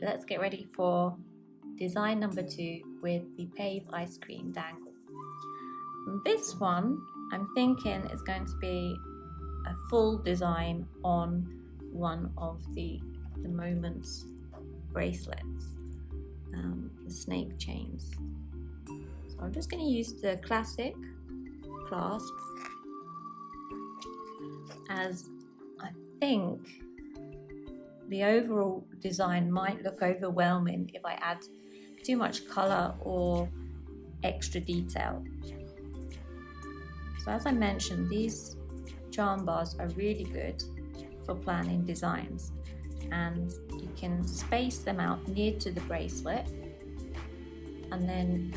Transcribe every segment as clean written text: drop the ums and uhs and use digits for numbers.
let's get ready for design number 2 with the Pavé Ice Cream dangle. This one I'm thinking is going to be a full design on one of the Moments bracelets, the snake chains. So I'm just going to use the classic clasp, as I think the overall design might look overwhelming if I add too much color or extra detail. So as I mentioned, these charm bars are really good for planning designs, and you can space them out near to the bracelet, and then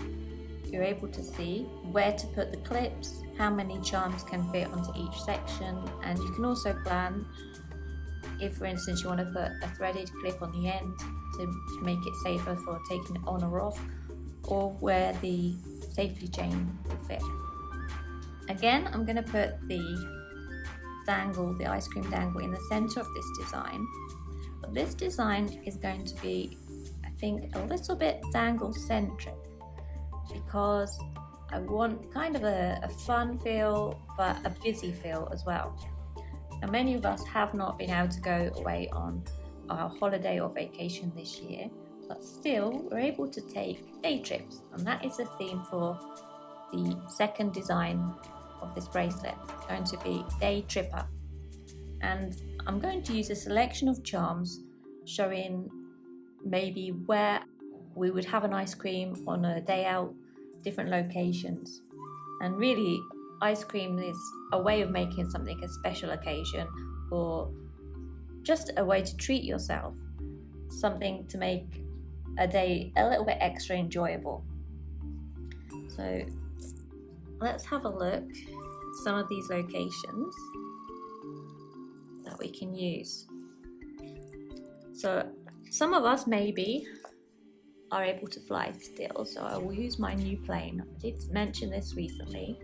you're able to see where to put the clips, how many charms can fit onto each section, and you can also plan if, for instance, you want to put a threaded clip on the end to make it safer for taking it on or off, or where the safety chain will fit. Again, I'm going to put the dangle, the ice cream dangle, in the center of this design. But this design is going to be, I think, a little bit dangle centric, because I want kind of a fun feel but a busy feel as well. Now, many of us have not been able to go away on our holiday or vacation this year, but still we're able to take day trips, and that is the theme for the second design of this bracelet. It's going to be Day Tripper, and I'm going to use a selection of charms showing maybe where we would have an ice cream on a day out, different locations. And really, ice cream is a way of making something a special occasion, or just a way to treat yourself, something to make a day a little bit extra enjoyable. So let's have a look at some of these locations that we can use. So some of us maybe are able to fly still, so I will use my new plane. I did mention this recently,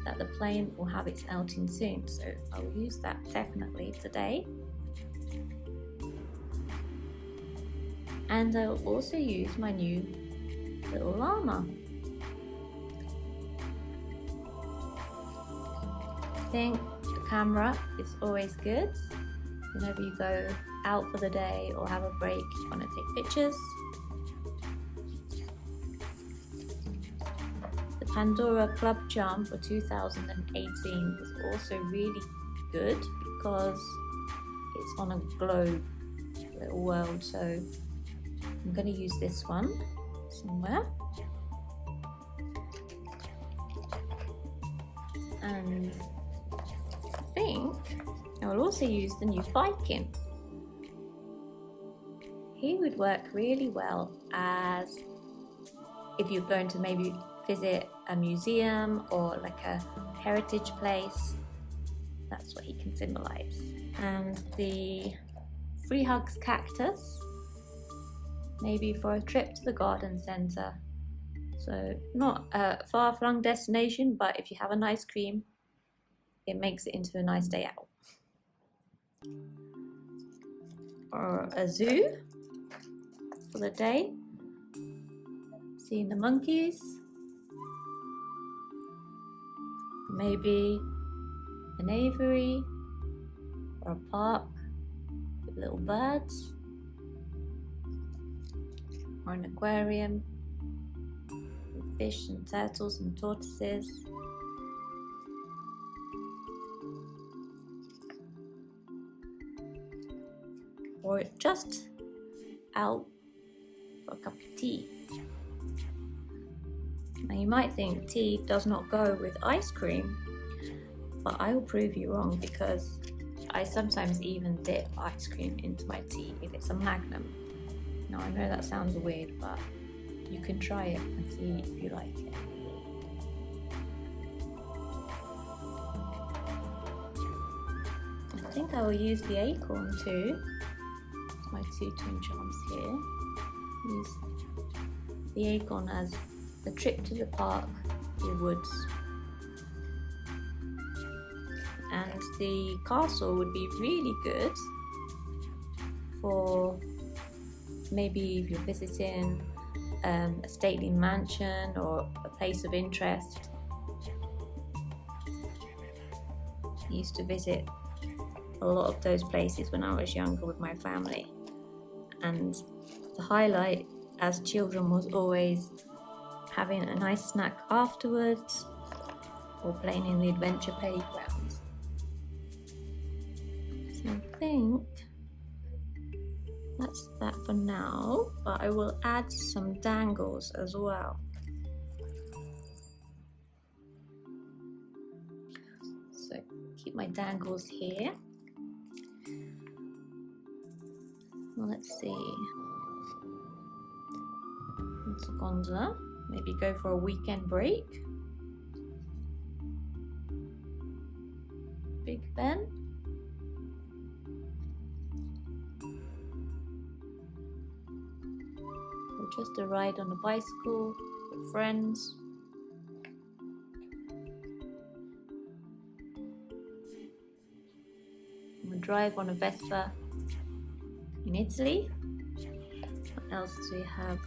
that the plane will have its outing soon, so I will use that definitely today. And I will also use my new little llama. I think the camera is always good whenever you go out for the day or have a break, you want to take pictures. The Pandora Club Charm for 2018 is also really good because it's on a globe, little world, so I'm going to use this one somewhere. And I think I will also use the new Viking. He would work really well as if you're going to maybe visit a museum or like a heritage place. That's what he can symbolize. And the Free Hugs Cactus, maybe for a trip to the garden center. So not a far-flung destination, but if you have an ice cream, it makes it into a nice day out. Or a zoo for the day, seeing the monkeys, maybe an aviary or a park with little birds, or an aquarium with fish and turtles and tortoises. Or just out for a cup of tea. Now you might think tea does not go with ice cream, but I will prove you wrong, because I sometimes even dip ice cream into my tea if it's a Magnum. Now I know that sounds weird, but you can try it and see if you like it. I think I will use the acorn too. My two twin charms here. Use the acorn as a trip to the park, the woods. And the castle would be really good for maybe if you're visiting a stately mansion or a place of interest. I used to visit a lot of those places when I was younger with my family, and the highlight as children was always having a nice snack afterwards or playing in the adventure playgrounds. So I think that's that for now, but I will add some dangles as well. So keep my dangles here. Well, let's see. It's a gondola. Maybe go for a weekend break. Big Ben. Or just a ride on a bicycle with friends. Or drive on a Vespa in Italy. What else do we have?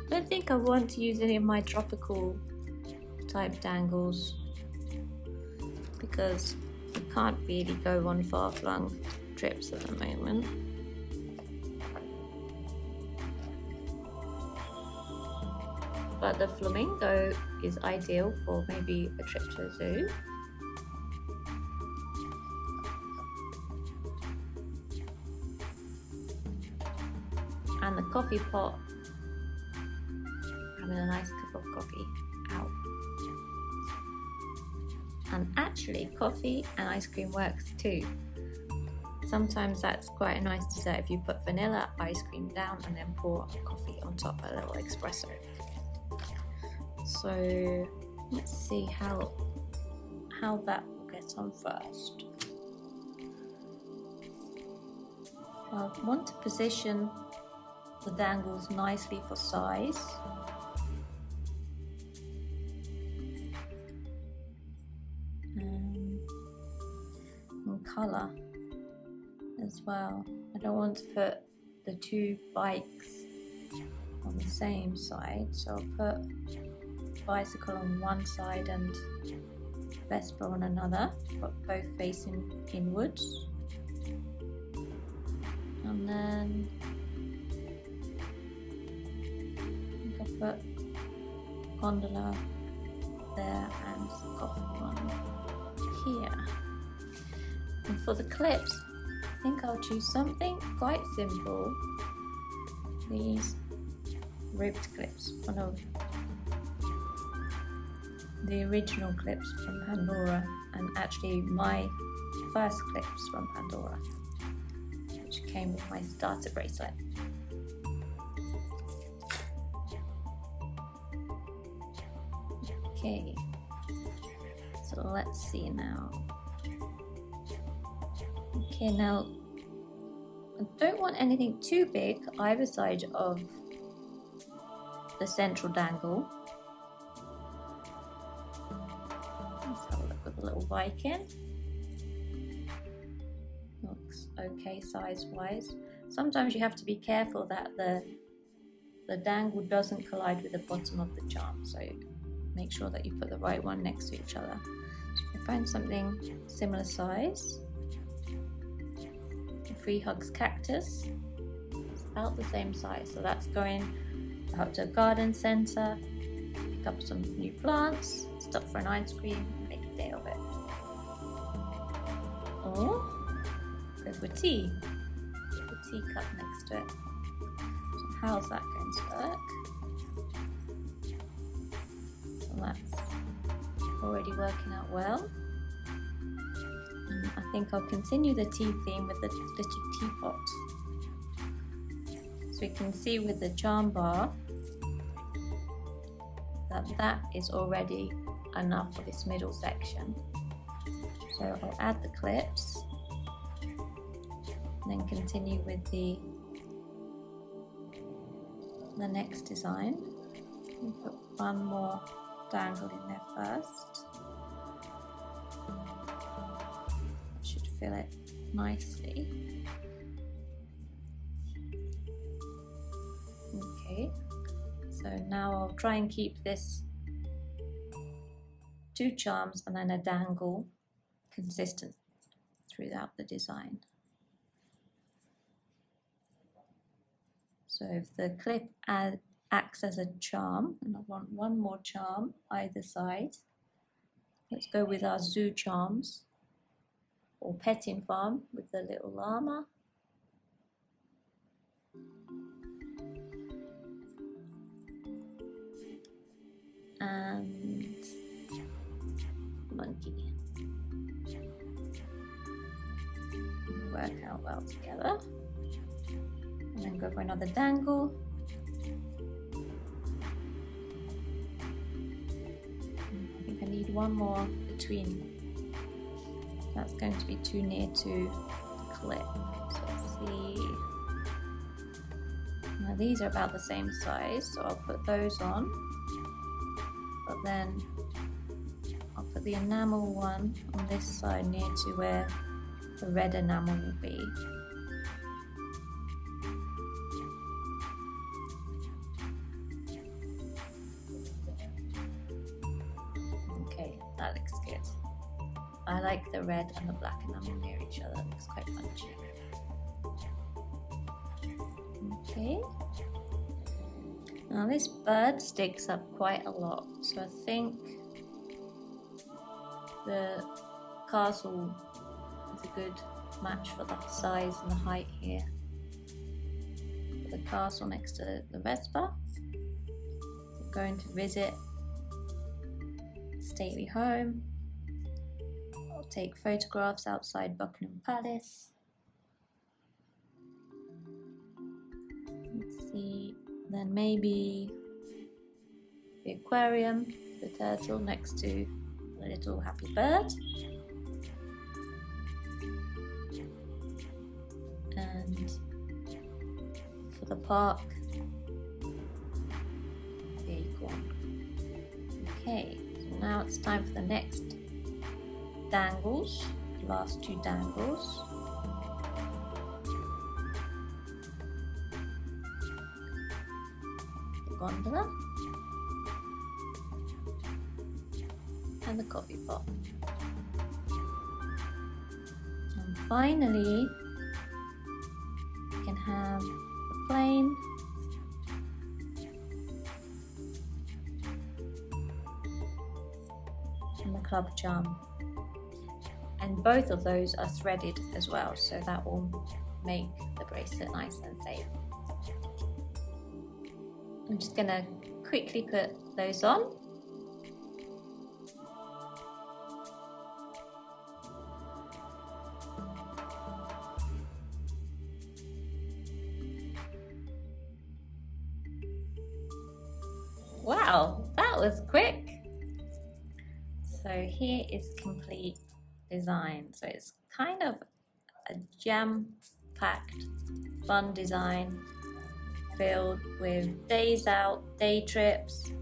I don't think I want to use any of my tropical type dangles because you can't really go on far-flung trips at the moment. But the flamingo is ideal for maybe a trip to a zoo. And the coffee pot, having a nice cup of coffee out. And actually coffee and ice cream works too. Sometimes that's quite a nice dessert if you put vanilla ice cream down and then pour coffee on top, a little espresso. So let's see how that will get on first. I want to position the dangles nicely for size. And colour as well. I don't want to put the two bikes on the same side, so I'll put bicycle on one side and Vespa on another, but both facing inwards. And then I'll put gondola there and coffee one here. And for the clips, I think I'll choose something quite simple. These ribbed clips, one of the original clips from Pandora, and actually my first clips from Pandora, which came with my starter bracelet. Okay, so let's see now. Okay, now I don't want anything too big either side of the central dangle. Let's have a look with a little Viking. Looks okay size-wise. Sometimes you have to be careful that the dangle doesn't collide with the bottom of the charm, so make sure that you put the right one next to each other. So if you find something similar size, the Free Hugs Cactus is about the same size, so that's going out to a garden centre, pick up some new plants, stop for an ice cream and make a day of it. Or go for tea, the teacup next to it. So how's that going to work? So that's already working out well. And I think I'll continue the tea theme with the little teapot. So we can see with the charm bar that is already enough for this middle section. So I'll add the clips and then continue with the next design. We'll put one more dangle in there first. That should fill it nicely. Okay, so now I'll try and keep this 2 charms and then a dangle consistent throughout the design. So if the clip acts as a charm, and I want 1 more charm either side, let's go with our zoo charms or petting farm with the little llama. And monkey. Work out well together. And then go for another dangle. I think I need 1 more between. That's going to be too near to the clip. So let's see. Now these are about the same size, so I'll put those on. But then I'll put the enamel one on this side near to where the red enamel will be. Okay, that looks good. I like the red and the black enamel near each other, it looks quite punchy. Okay. Now this bird sticks up quite a lot, so I think the castle is a good match for the size and the height here. Put the castle next to the Vespa. We're going to visit stately home. I'll take photographs outside Buckingham Palace. Let's see. Then maybe the aquarium, the turtle next to the little happy bird. And for the park, the acorn. Okay, so now it's time for the next dangles, the last 2 dangles. Gondola and the coffee pot. And finally, you can have the plane and the club charm. And both of those are threaded as well, so that will make the bracelet nice and safe. I'm just going to quickly put those on. Wow, that was quick. So here is complete design. So it's kind of a jam-packed, fun design, filled with days out, day trips,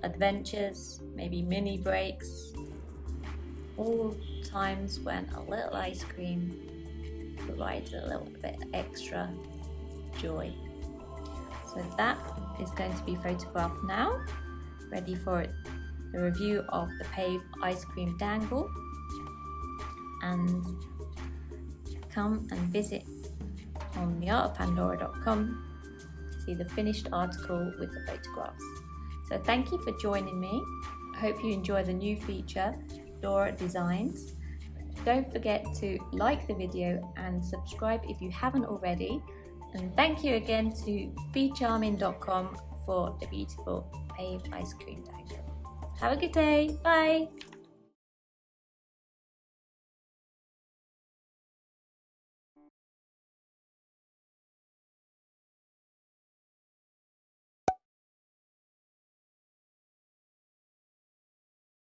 adventures, maybe mini breaks, all times when a little ice cream provides a little bit extra joy. So that is going to be photographed now, ready for the review of the Pavé Ice Cream Dangle. And come and visit on theartofpandora.com to see the finished article with the photographs. So thank you for joining me. I hope you enjoy the new feature, Dora Designs. Don't forget to like the video and subscribe if you haven't already. And thank you again to becharming.com for the beautiful Pavé Ice Cream Dangle. Have a good day. Bye.